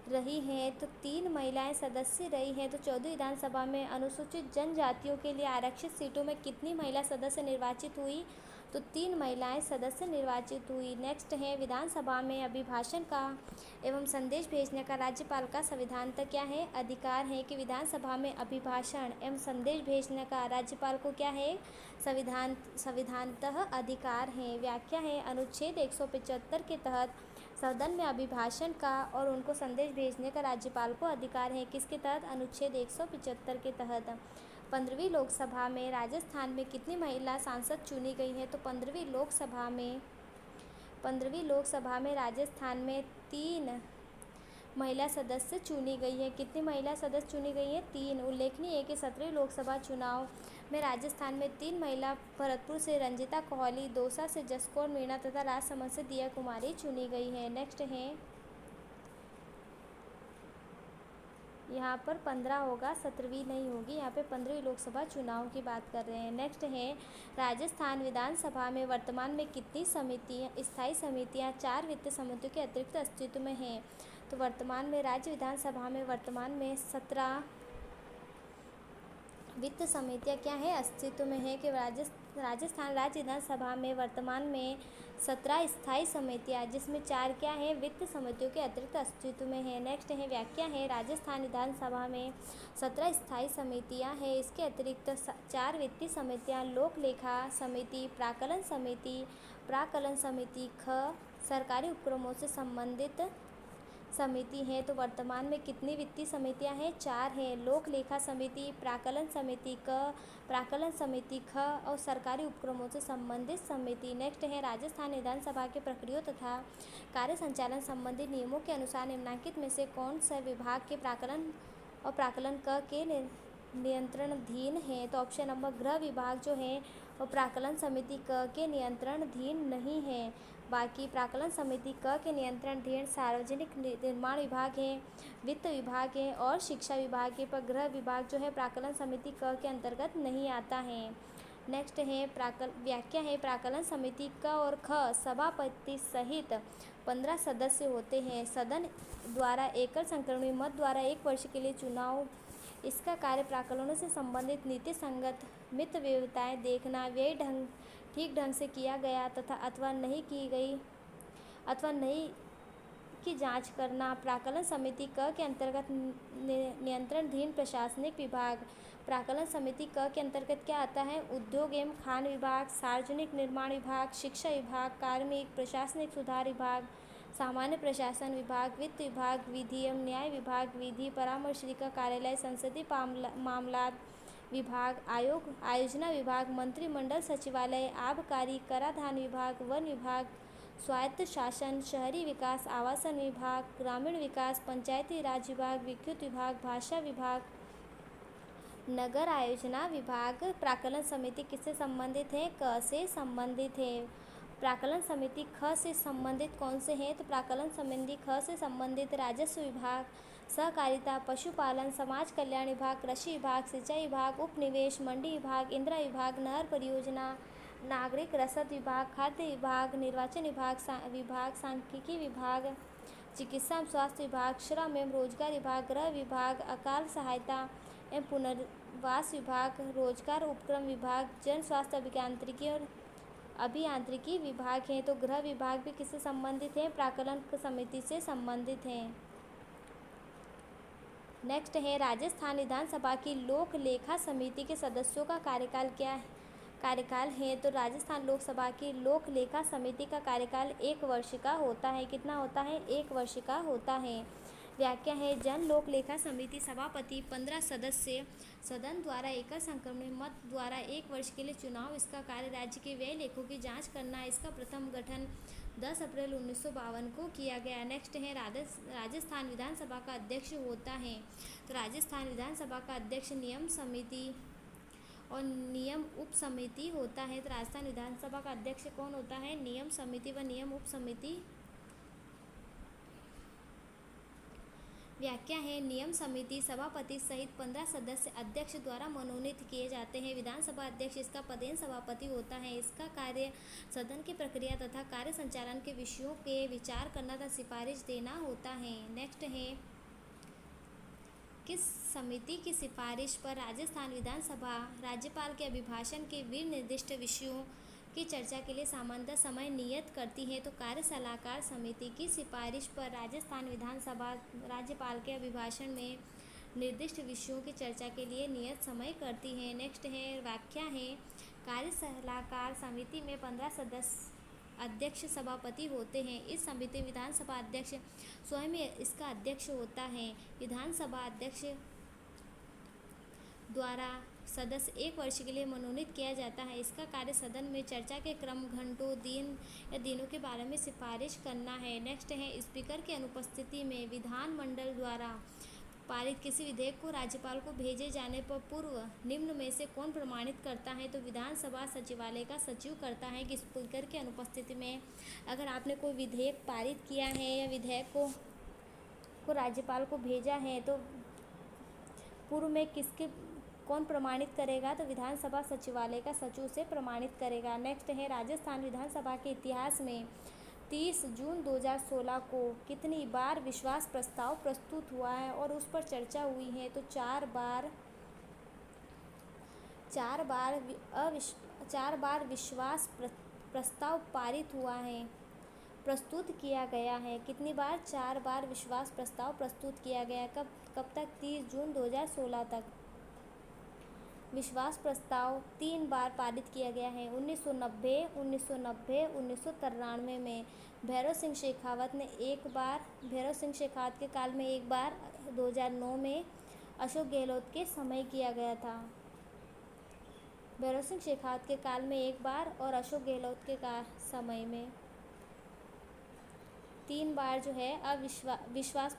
रही हैं तो 3 महिलाएं सदस्य रही हैं। तो 14वीं विधानसभा में अनुसूचित जनजातियों के लिए आरक्षित सीटों में कितनी महिला सदस्य निर्वाचित हुई? तो 3 महिलाएं सदस्य निर्वाचित हुई। नेक्स्ट है विधानसभा में अभिभाषण का एवं संदेश भेजने का राज्यपाल का संविधानतः क्या है? अधिकार है कि विधानसभा में अभिभाषण एवं संदेश भेजने का राज्यपाल को क्या है? संविधानतः अधिकार है। व्याख्या है अनुच्छेद 175 के तहत सदन में अभिभाषण का और उनको संदेश भेजने का राज्यपाल को अधिकार है। किसके तहत? अनुच्छेद 175 के तहत। 15वीं लोकसभा में राजस्थान में कितनी महिला सांसद चुनी गई हैं? तो 15वीं लोकसभा में राजस्थान में 3 महिला सदस्य चुनी गई है। कितनी महिला सदस्य चुनी गई है? 3। उल्लेखनीय है कि 17वीं लोकसभा चुनाव में राजस्थान में 3 महिला भरतपुर से रंजिता कोहली, दौसा से जसकौर मीणा तथा राजसमंद से दिया कुमारी चुनी गई है। नेक्स्ट है यहाँ पर 15 होगा, 17वीं नहीं होगी। यहाँ पे 15वीं लोकसभा चुनाव की बात कर रहे हैं। नेक्स्ट है राजस्थान विधानसभा में वर्तमान में कितनी समितियाँ, स्थायी समितियाँ 4 वित्त समितियों के अतिरिक्त अस्तित्व में हैं? तो वर्तमान में राज्य विधानसभा में वर्तमान में 17 वित्त समितियाँ क्या है? अस्तित्व में है। कि राजस्थान राज्य विधानसभा में वर्तमान में 17 स्थायी समितियाँ जिसमें 4 क्या है? वित्त समितियों के अतिरिक्त अस्तित्व में है। नेक्स्ट है व्याख्या है राजस्थान विधानसभा में 17 स्थायी समितियाँ हैं, इसके अतिरिक्त 4 वित्तीय समितियाँ लोक लेखा समिति, प्राकलन समिति ख सरकारी उपक्रमों से संबंधित समिति है। तो वर्तमान में कितनी वित्तीय समितियां हैं? 4 हैं। लोक लेखा समिति, प्राकलन समिति क, प्राकलन समिति ख और सरकारी उपक्रमों से संबंधित समिति। नेक्स्ट है राजस्थान विधानसभा के प्रक्रियाओं तथा कार्य संचालन संबंधी नियमों के अनुसार निम्नलिखित में से कौन सा विभाग के प्राकलन और प्राकलन क के नियंत्रणाधीन है? तो ऑप्शन नंबर गृह विभाग जो है वो प्राकलन समिति क के नियंत्रणाधीन नहीं है। बाकी प्राकलन समिति क के नियंत्रणाधीन सार्वजनिक निर्माण विभाग है, वित्त विभाग है और शिक्षा विभाग है, पर गृह विभाग जो है प्राकलन समिति क के अंतर्गत नहीं आता है। नेक्स्ट है व्याख्या है प्राकलन समिति क और ख सभापति सहित 15 सदस्य होते हैं। सदन द्वारा एकल संक्रमणीय मत द्वारा 1 वर्ष के लिए चुनाव। इसका कार्य प्राकलनों से संबंधित नीति संगत मित व्यवस्थाएं देखना, व्यय ठीक ढंग से किया गया तथा अथवा नहीं की जांच करना। प्राकलन समिति क के अंतर्गत नियंत्रणाधीन प्रशासनिक विभाग। प्राकलन समिति क के अंतर्गत क्या आता है? उद्योग एवं खान विभाग, सार्वजनिक निर्माण विभाग, शिक्षा विभाग, कार्मिक प्रशासनिक सुधार विभाग, सामान्य प्रशासन विभाग, वित्त विभाग, विधि एवं न्याय विभाग, विधि परामर्शदाता कार्यालय, संसदीय मामलात विभाग, आयोजना विभाग, मंत्रिमंडल सचिवालय, आबकारी, कराधान विभाग, वन विभाग, स्वायत्त शासन, शहरी विकास, आवासन विभाग, ग्रामीण विकास, पंचायती राज विभाग, विद्युत विभाग, भाषा विभाग, नगर आयोजना विभाग। प्राकलन समिति किससे संबंधित है? क से संबंधित है। प्राकलन समिति ख से संबंधित कौन से हैं? तो प्राकलन समिति ख से संबंधित राजस्व विभाग, सहकारिता, पशुपालन, समाज कल्याण विभाग, कृषि विभाग, सिंचाई विभाग, उपनिवेश, मंडी विभाग, इंदिरा विभाग, नहर परियोजना, नागरिक रसद विभाग, खाद्य विभाग, निर्वाचन विभाग, सांख्यिकी विभाग, चिकित्सा एवं स्वास्थ्य विभाग, श्रम एवं रोजगार विभाग, गृह विभाग, अकाल सहायता एवं पुनर्वास विभाग, रोजगार उपक्रम विभाग, जन स्वास्थ्य अभियांत्रिकी विभाग है। तो गृह विभाग भी किससे संबंधित है? प्राकलन समिति से संबंधित है। नेक्स्ट है राजस्थान विधानसभा की लोक लेखा समिति के सदस्यों का कार्यकाल है। तो राजस्थान लोकसभा की लोक लेखा समिति का कार्यकाल 1 वर्ष का होता है। कितना होता है? 1 वर्ष का होता है। व्याख्या है जन लोक लेखा समिति सभापति 15 सदस्य सदन द्वारा एकल संक्रमणीय मत द्वारा 1 वर्ष के लिए चुनाव। इसका कार्य राज्य के व्यय लेखों की जांच करना। इसका प्रथम गठन 10 अप्रैल 1952 को किया गया। नेक्स्ट है राजस्थान विधानसभा का अध्यक्ष होता है। तो राजस्थान विधानसभा का अध्यक्ष नियम समिति और नियम उप समिति होता है। तो राजस्थान विधानसभा का अध्यक्ष कौन होता है? नियम समिति व नियम उप समिति। व्याख्या है नियम समिति सभापति सहित 15 सदस्य अध्यक्ष द्वारा मनोनीत किए जाते हैं। विधानसभा अध्यक्ष इसका पदेन सभापति होता है। इसका कार्य सदन की प्रक्रिया तथा कार्य संचालन के विषयों के विचार करना तथा सिफारिश देना होता है। नेक्स्ट है किस समिति की सिफारिश पर राजस्थान विधानसभा राज्यपाल के अभिभाषण के निर्दिष्ट विषयों की चर्चा के लिए सामान्यतः समय नियत करती है? तो कार्य सलाहकार समिति की सिफारिश पर राजस्थान विधानसभा राज्यपाल के अभिभाषण में निर्दिष्ट विषयों की चर्चा के लिए नियत समय करती है। नेक्स्ट है व्याख्या है। कार्य सलाहकार समिति में 15 सदस्य अध्यक्ष सभापति होते हैं। इस समिति विधानसभा अध्यक्ष स्वयं इसका अध्यक्ष होता है। विधानसभा अध्यक्ष द्वारा सदस्य 1 वर्ष के लिए मनोनीत किया जाता है। इसका कार्य सदन में चर्चा के क्रम, घंटों, दिन या दिनों के बारे में सिफारिश करना है। नेक्स्ट है स्पीकर की अनुपस्थिति में विधानमंडल द्वारा पारित किसी विधेयक को राज्यपाल को भेजे जाने पर पूर्व निम्न में से कौन प्रमाणित करता है? तो विधानसभा सचिवालय का सचिव करता है कि स्पीकर की अनुपस्थिति में अगर आपने कोई विधेयक पारित किया है या विधेयक को राज्यपाल को भेजा है तो पूर्व में कौन प्रमाणित करेगा? तो विधानसभा सचिवालय का सचिव से प्रमाणित करेगा। नेक्स्ट है राजस्थान विधानसभा के इतिहास में 30 जून 2016 को कितनी बार विश्वास प्रस्ताव प्रस्तुत हुआ है और उस पर चर्चा हुई है? तो 4 बार विश्वास प्रस्ताव पारित हुआ है, प्रस्तुत किया गया है। कितनी बार? 4 बार विश्वास प्रस्ताव प्रस्तुत किया गया। कब तक? 30 जून 2016 तक। विश्वास प्रस्ताव 3 बार पारित किया गया है। 1990, 1993 में भैरव सिंह शेखावत ने 1 बार, भैरव सिंह शेखावत के काल में 1 बार, 2009 में अशोक गहलोत के समय किया गया था। भैरव सिंह शेखावत के काल में 1 बार और अशोक गहलोत के समय में 3 बार जो है विश्वास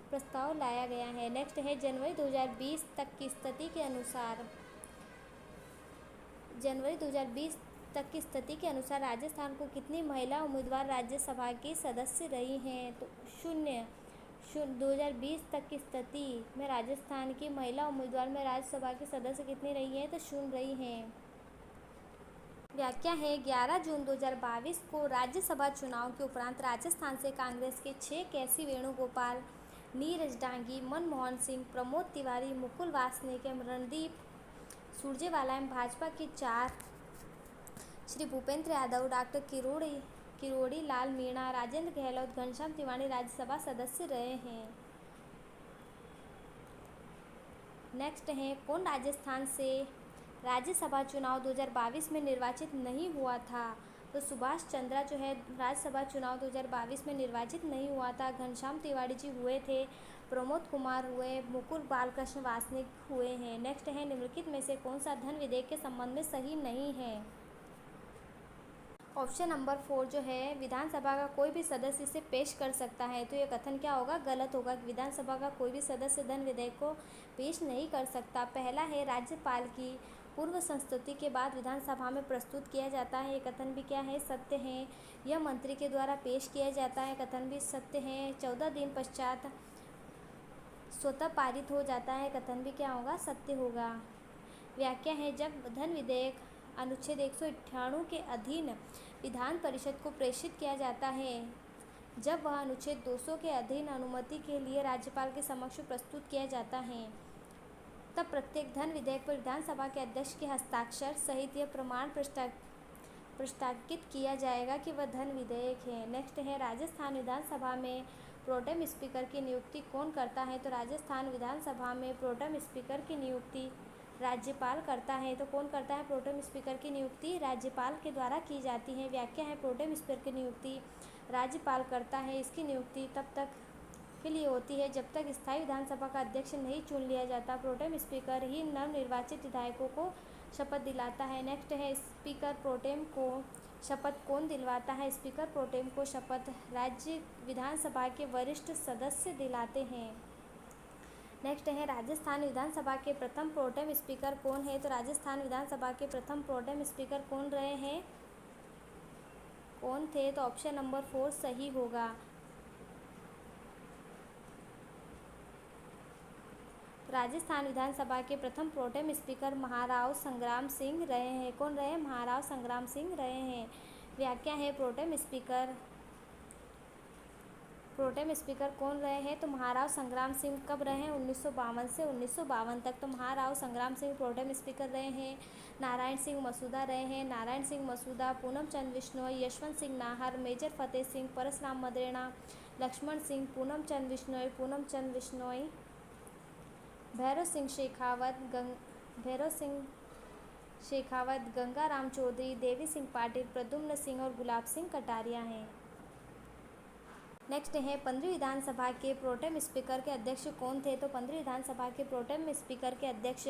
प्रस्ताव लाया गया है। नेक्स्ट है जनवरी 2020 तक की स्थिति के अनुसार राजस्थान को कितनी महिला उम्मीदवार राज्यसभा की सदस्य रही हैं? तो 0। 2020 तक की स्थिति में राजस्थान की महिला उम्मीदवार में राज्यसभा की सदस्य कितनी रही हैं? तो 0 रही हैं। व्याख्या है 11 जून 2022 को राज्यसभा चुनाव के उपरांत राजस्थान से कांग्रेस के 6 केसी वेणुगोपाल, नीरज डांगी, मनमोहन सिंह, प्रमोद तिवारी, मुकुल वासनिक, रणदीप सुरजेवाला एवं भाजपा के 4 श्री भूपेंद्र यादव, डॉक्टर किरोड़ी लाल मीणा, राजेंद्र गहलोत, घनश्याम तिवारी राज्यसभा सदस्य रहे हैं। नेक्स्ट है कौन राजस्थान से राज्यसभा चुनाव 2022 में निर्वाचित नहीं हुआ था? तो सुभाष चंद्रा जो है राज्यसभा चुनाव 2022 में निर्वाचित नहीं हुआ था। घनश्याम तिवारी जी हुए थे, प्रमोद कुमार हुए, मुकुल बालकृष्ण वासनिक हुए हैं। नेक्स्ट है निम्नलिखित में से कौन सा धन विधेयक के संबंध में सही नहीं है? ऑप्शन नंबर 4 जो है विधानसभा का कोई भी सदस्य इसे पेश कर सकता है। तो ये कथन क्या होगा? गलत होगा। विधानसभा का कोई भी सदस्य धन विधेयक को पेश नहीं कर सकता। पहला है राज्यपाल की पूर्व संस्तुति के बाद विधानसभा में प्रस्तुत किया जाता है। ये कथन भी क्या है? सत्य है। यह मंत्री के द्वारा पेश किया जाता है। कथन भी सत्य है। 14 दिन पश्चात स्वतः पारित हो जाता है। कथन भी क्या होगा? सत्य होगा। व्याख्या है जब धन विधेयक अनुच्छेद 198 के अधीन विधान परिषद को प्रेषित किया जाता है, जब वह अनुच्छेद 200 के अधीन अनुमति के लिए राज्यपाल के समक्ष प्रस्तुत किया जाता है, तब प्रत्येक धन विधेयक पर विधानसभा के अध्यक्ष के हस्ताक्षर सहित यह प्रमाण प्रस्तावित किया जाएगा कि वह धन विधेयक है। नेक्स्ट है राजस्थान विधानसभा में प्रोटेम स्पीकर की नियुक्ति कौन करता है? तो राजस्थान विधानसभा में प्रोटेम स्पीकर की नियुक्ति राज्यपाल करता है। तो कौन करता है? प्रोटेम स्पीकर की नियुक्ति राज्यपाल के द्वारा की जाती है। व्याख्या है प्रोटेम स्पीकर की नियुक्ति राज्यपाल करता है। इसकी नियुक्ति तब तक के लिए होती है जब तक स्थायी विधानसभा का अध्यक्ष नहीं चुन लिया जाता। प्रोटेम स्पीकर ही नवनिर्वाचित विधायकों को शपथ दिलाता है। नेक्स्ट है स्पीकर प्रोटेम को शपथ कौन दिलवाता है? स्पीकर प्रोटेम को शपथ राज्य विधानसभा के वरिष्ठ सदस्य दिलाते हैं। नेक्स्ट है राजस्थान विधानसभा के प्रथम प्रोटेम स्पीकर कौन है? तो राजस्थान विधानसभा के प्रथम प्रोटेम स्पीकर कौन रहे हैं? कौन थे? तो ऑप्शन नंबर 4 सही होगा। राजस्थान विधानसभा के प्रथम प्रोटेम स्पीकर महाराव संग्राम सिंह रहे हैं। कौन रहे? महाराव संग्राम सिंह रहे हैं। व्याख्या है प्रोटेम स्पीकर प्रोटेम स्पीकर कौन रहे हैं? तो महाराव संग्राम सिंह कब रहे हैं? 1952 से 1952 तक। तो महाराव संग्राम सिंह प्रोटेम स्पीकर रहे हैं। नारायण सिंह मसूदा रहे हैं। नारायण सिंह मसूदा, पूनम चंद बिश्नोई, यशवंत सिंह नाहर, मेजर फतेह सिंह, परसराम मदेरणा, लक्ष्मण सिंह, पूनम चंद बिश्नोई, भैरव सिंह शेखावत, गंगाराम चौधरी, देवी सिंह पाटिल, प्रद्युम्न सिंह और गुलाब सिंह कटारिया हैं। नेक्स्ट है 15वीं विधानसभा के प्रोटेम स्पीकर के अध्यक्ष कौन थे? तो 15वीं विधानसभा के प्रोटेम स्पीकर के अध्यक्ष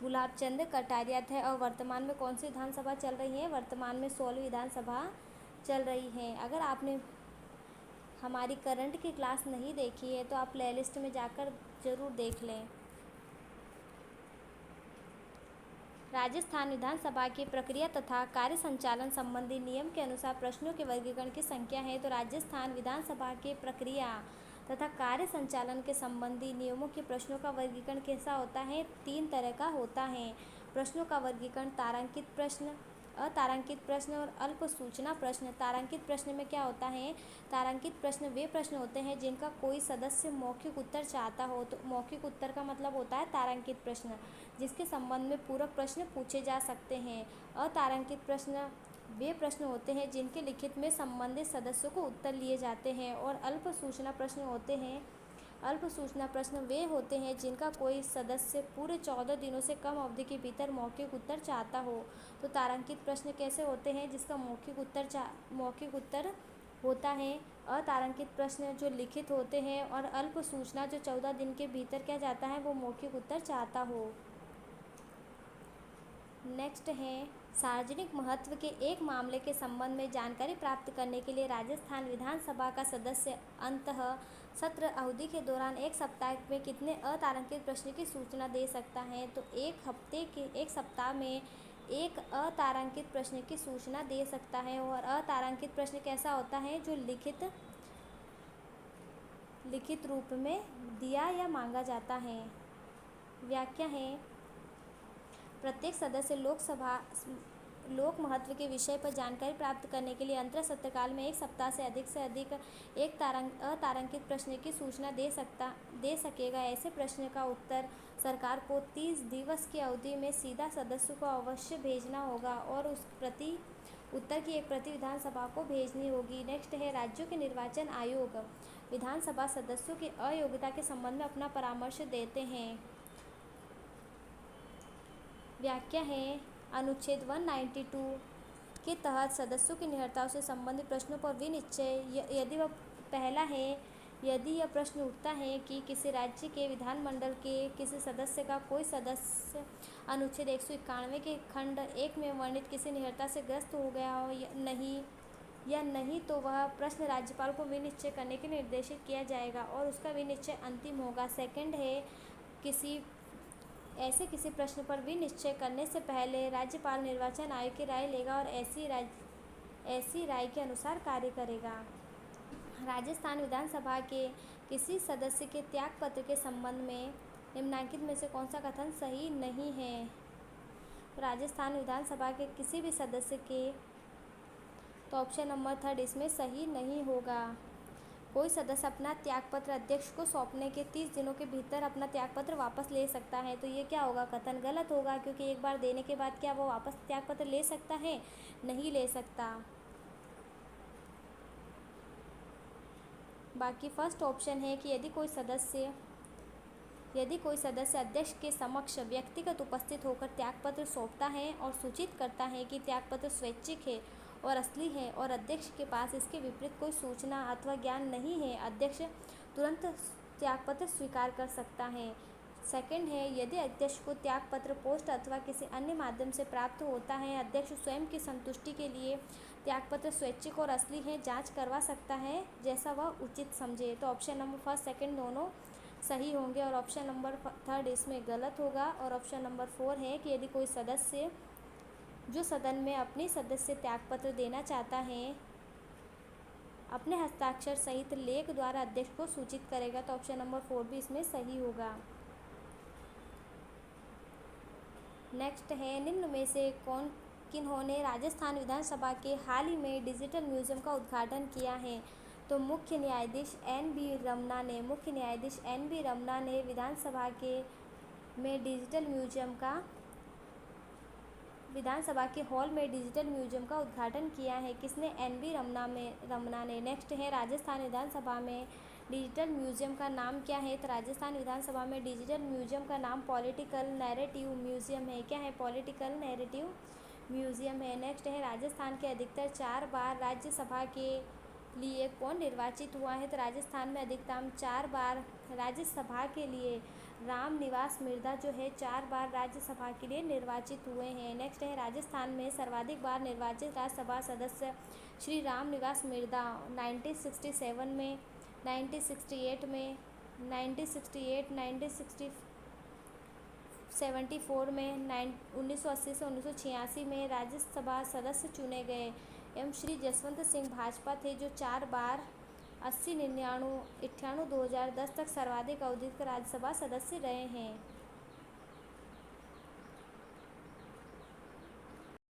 गुलाब चंद कटारिया थे। और वर्तमान में कौन सी विधानसभा चल रही है? वर्तमान में 16वीं विधानसभा चल रही है। अगर आपने हमारी करंट की क्लास नहीं देखी है तो आप प्लेलिस्ट में जाकर ज़रूर देख लें। राजस्थान विधानसभा की प्रक्रिया तथा कार्य संचालन संबंधी नियम के अनुसार प्रश्नों के वर्गीकरण की संख्या है। तो राजस्थान विधानसभा के प्रक्रिया तथा कार्य संचालन के संबंधी नियमों के प्रश्नों का वर्गीकरण कैसा होता है? 3 तरह का होता है। प्रश्नों का वर्गीकरण तारांकित प्रश्न, अतारांकित प्रश्न और अल्प सूचना प्रश्न। तारांकित प्रश्न में क्या होता है? तारांकित प्रश्न वे प्रश्न होते हैं जिनका कोई सदस्य मौखिक उत्तर चाहता हो। तो मौखिक उत्तर का मतलब होता है तारांकित प्रश्न, जिसके संबंध में पूरक प्रश्न पूछे जा सकते हैं। अतारांकित प्रश्न वे प्रश्न होते हैं जिनके लिखित में संबंधित सदस्यों को उत्तर लिए जाते हैं। और अल्प सूचना प्रश्न होते हैं अल्प सूचना प्रश्न वे होते हैं जिनका कोई सदस्य पूरे 14 दिनों से कम अवधि के भीतर मौखिक उत्तर चाहता हो। तो तारांकित प्रश्न कैसे होते हैं? जिसका मौखिक उत्तर होता है। अतारांकित प्रश्न जो लिखित होते हैं। और अल्प सूचना जो 14 दिन के भीतर क्या चाहता है? वो मौखिक उत्तर चाहता हो। नेक्स्ट है सार्वजनिक महत्व के एक मामले के संबंध में जानकारी प्राप्त करने के लिए राजस्थान विधानसभा का सदस्य अंतः सत्र अवधि के दौरान एक सप्ताह में कितने अतारांकित प्रश्न की सूचना दे सकता है? तो एक सप्ताह में एक अतारांकित प्रश्न की सूचना दे सकता है। और अतारांकित प्रश्न कैसा होता है? जो लिखित रूप में दिया या मांगा जाता है। व्याख्या है प्रत्येक सदस्य लोक महत्व के विषय पर जानकारी प्राप्त करने के लिए अंतर सत्रकाल में एक सप्ताह से अधिक एक अतारांकित प्रश्न की सूचना दे सकेगा। ऐसे प्रश्न का उत्तर सरकार को 30 दिवस की अवधि में सीधा सदस्य को अवश्य भेजना होगा और उस उत्तर की एक प्रति विधानसभा को भेजनी होगी। नेक्स्ट है राज्यों के निर्वाचन आयोग विधानसभा सदस्यों की अयोग्यता के संबंध में अपना परामर्श देते हैं। व्याख्या है अनुच्छेद 192 के तहत सदस्यों की निहरताओं से संबंधित प्रश्नों पर विनिश्चय यदि यह प्रश्न उठता है कि किसी राज्य के विधानमंडल के किसी सदस्य का कोई सदस्य अनुच्छेद 191 के खंड 1 में वर्णित किसी निहरता से ग्रस्त हो गया हो या नहीं तो वह प्रश्न राज्यपाल को विनिश्चय करने के लिए निर्देशित किया जाएगा और उसका विनिश्चय अंतिम होगा। सेकंड है किसी प्रश्न पर विनिश्चय करने से पहले राज्यपाल निर्वाचन आयोग की राय लेगा और ऐसी राय के अनुसार कार्य करेगा। राजस्थान विधानसभा के किसी सदस्य के त्यागपत्र के संबंध में निम्नलिखित में से कौन सा कथन सही नहीं है? राजस्थान विधानसभा के किसी भी सदस्य के, तो ऑप्शन नंबर 3 इसमें सही नहीं होगा। कोई सदस्य अपना त्यागपत्र अध्यक्ष को सौंपने के 30 दिनों के भीतर अपना त्यागपत्र वापस ले सकता है। तो ये क्या होगा? कथन गलत होगा, क्योंकि एक बार देने के बाद क्या वो वापस त्यागपत्र ले सकता है? नहीं ले सकता। बाकी फर्स्ट ऑप्शन है कि यदि कोई सदस्य अध्यक्ष के समक्ष व्यक्तिगत उपस्थित होकर त्यागपत्र सौंपता है और सूचित करता है कि त्यागपत्र स्वैच्छिक है और असली है और अध्यक्ष के पास इसके विपरीत कोई सूचना अथवा ज्ञान नहीं है, अध्यक्ष तुरंत त्यागपत्र स्वीकार कर सकता है। सेकंड है यदि अध्यक्ष को त्यागपत्र पोस्ट अथवा किसी अन्य माध्यम से प्राप्त होता है, अध्यक्ष स्वयं की संतुष्टि के लिए त्यागपत्र स्वैच्छिक और असली है जांच करवा सकता है जैसा वह उचित समझे। तो ऑप्शन नंबर फर्स्ट सेकंड दोनों सही होंगे और ऑप्शन नंबर 3 इसमें गलत होगा। और ऑप्शन नंबर 4 है कि यदि कोई सदस्य जो सदन में अपनी सदस्य त्यागपत्र देना चाहता है अपने हस्ताक्षर सहित लेख द्वारा अध्यक्ष को सूचित करेगा। तो ऑप्शन नंबर 4 भी इसमें सही होगा। नेक्स्ट है निम्न में से किन्होंने राजस्थान विधानसभा के हाल ही में डिजिटल म्यूजियम का उद्घाटन किया है? तो मुख्य न्यायाधीश एन बी रमना ने विधानसभा के हॉल में डिजिटल म्यूजियम का उद्घाटन किया है। किसने? एन.बी. रमना ने। नेक्स्ट है राजस्थान विधानसभा में डिजिटल म्यूजियम का नाम क्या है? तो राजस्थान विधानसभा में डिजिटल म्यूजियम का नाम पॉलिटिकल नैरेटिव म्यूजियम है। क्या है? पॉलिटिकल नैरेटिव म्यूजियम है। नेक्स्ट है राजस्थान के अधिकतर 4 बार राज्यसभा के लिए कौन निर्वाचित हुआ है? तो राजस्थान में अधिकतम 4 बार राज्यसभा के लिए राम निवास मिर्धा जो है 4 बार राज्यसभा के लिए निर्वाचित हुए हैं। नेक्स्ट है राजस्थान में सर्वाधिक बार निर्वाचित राज्यसभा सदस्य श्री राम निवास मिर्धा 1967 में, 1968 में, 1974 में, 1980 से 1986 में राज्यसभा सदस्य चुने गए। एवं श्री जसवंत सिंह भाजपा थे जो 4 बार 80, 99, 98, 2010 तक सर्वाधिक अवधि के राज्यसभा सदस्य रहे हैं।